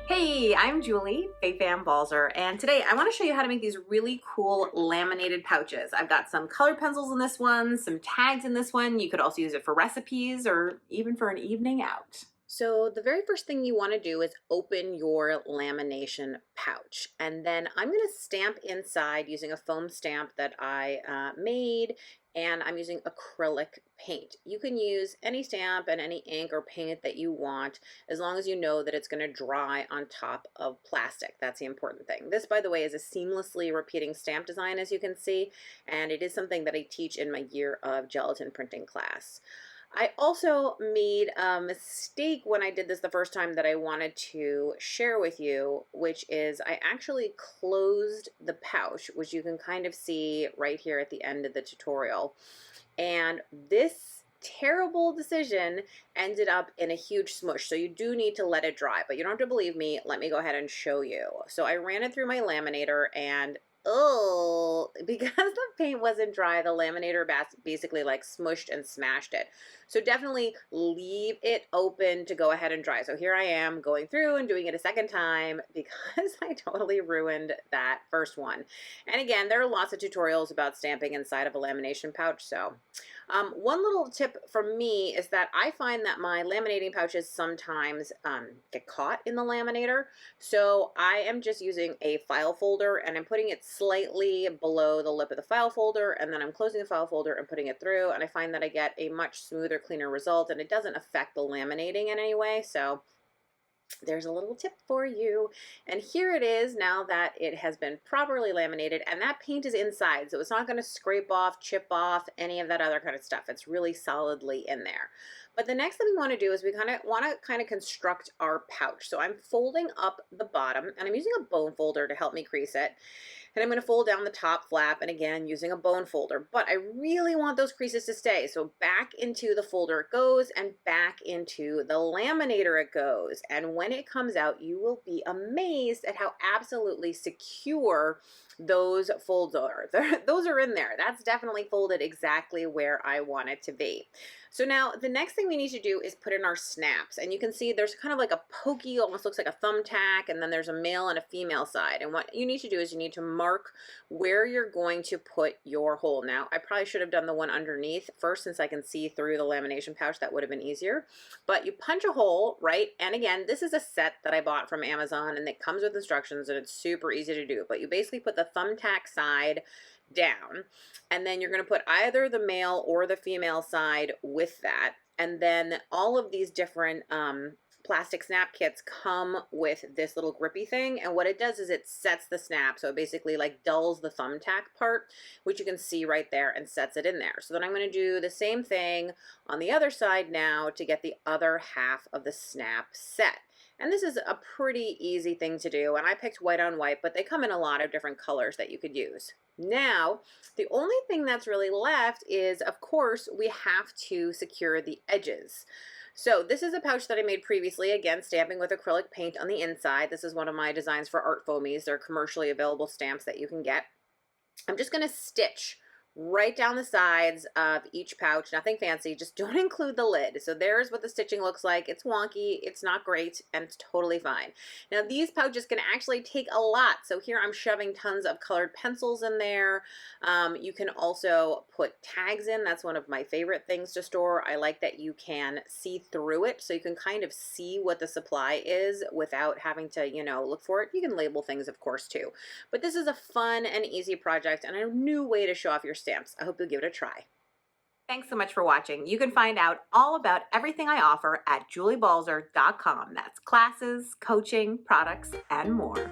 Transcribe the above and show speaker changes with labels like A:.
A: Hey, I'm Julie Fei-Fan Balzer, and today I want to show you how to make these really cool laminated pouches. I've got some colored pencils in this one, some tags in this one. You could also use it for recipes or even for an evening out. So the very first thing you want to do is open your lamination pouch, and then I'm going to stamp inside using a foam stamp that I made, and I'm using acrylic paint. You can use any stamp and any ink or paint that you want, as long as you know that it's going to dry on top of plastic. That's the important thing. This, by the way, is a seamlessly repeating stamp design, as you can see, and it is something that I teach in my year of gelatin printing class. I also made a mistake when I did this the first time that I wanted to share with you, which is I actually closed the pouch, which you can kind of see right here at the end of the tutorial. And this terrible decision ended up in a huge smush. So you do need to let it dry, but you don't have to believe me. Let me go ahead and show you. So I ran it through my laminator, and oh, because the paint wasn't dry, the laminator basically like smushed and smashed it. So definitely leave it open to go ahead and dry. So here I am going through and doing it a second time because I totally ruined that first one. And again, there are lots of tutorials about stamping inside of a lamination pouch. So one little tip from me is that I find that my laminating pouches sometimes get caught in the laminator. So I am just using a file folder, and I'm putting it slightly below the lip of the file folder, and then I'm closing the file folder and putting it through, and I find that I get a much smoother, cleaner result, and it doesn't affect the laminating in any way. So there's a little tip for you. And here it is now that it has been properly laminated, and that paint is inside, so it's not going to scrape off, chip off, any of that other kind of stuff. It's really solidly in there. But the next thing we want to do is we want to construct our pouch. So I'm folding up the bottom, and I'm using a bone folder to help me crease it. And I'm going to fold down the top flap, and again using a bone folder, but I really want those creases to stay. So back into the folder it goes, and back into the laminator it goes. And when it comes out, you will be amazed at how absolutely secure those folds are. Those are in there. That's definitely folded exactly where I want it to be. So now the next thing we need to do is put in our snaps, and you can see there's kind of like a pokey, almost looks like a thumbtack, and then there's a male and a female side. And what you need to do is you need to mark where you're going to put your hole. Now, I probably should have done the one underneath first, since I can see through the lamination pouch. That would have been easier. But you punch a hole, right? And again, this is a set that I bought from Amazon, and it comes with instructions, and it's super easy to do. But you basically put the thumbtack side down, and then you're going to put either the male or the female side with that. And then all of these different plastic snap kits come with this little grippy thing, and what it does is it sets the snap. So it basically like dulls the thumbtack part, which you can see right there, and sets it in there. So then I'm going to do the same thing on the other side now to get the other half of the snap set. And this is a pretty easy thing to do, and I picked white on white, but they come in a lot of different colors that you could use. Now, the only thing that's really left is, of course, we have to secure the edges. So this is a pouch that I made previously, again, stamping with acrylic paint on the inside. This is one of my designs for Art Foamies. They're commercially available stamps that you can get. I'm just going to stitch right down the sides of each pouch. Nothing fancy, just don't include the lid. So there's what the stitching looks like. It's wonky, it's not great, and it's totally fine. Now these pouches can actually take a lot. So here I'm shoving tons of colored pencils in there. You can also put tags in. That's one of my favorite things to store. I like that you can see through it, so you can kind of see what the supply is without having to, you know, look for it. You can label things, of course, too. But this is a fun and easy project, and a new way to show off your stamps. I hope you'll give it a try. Thanks so much for watching. You can find out all about everything I offer at juliebalzer.com. That's classes, coaching, products, and more.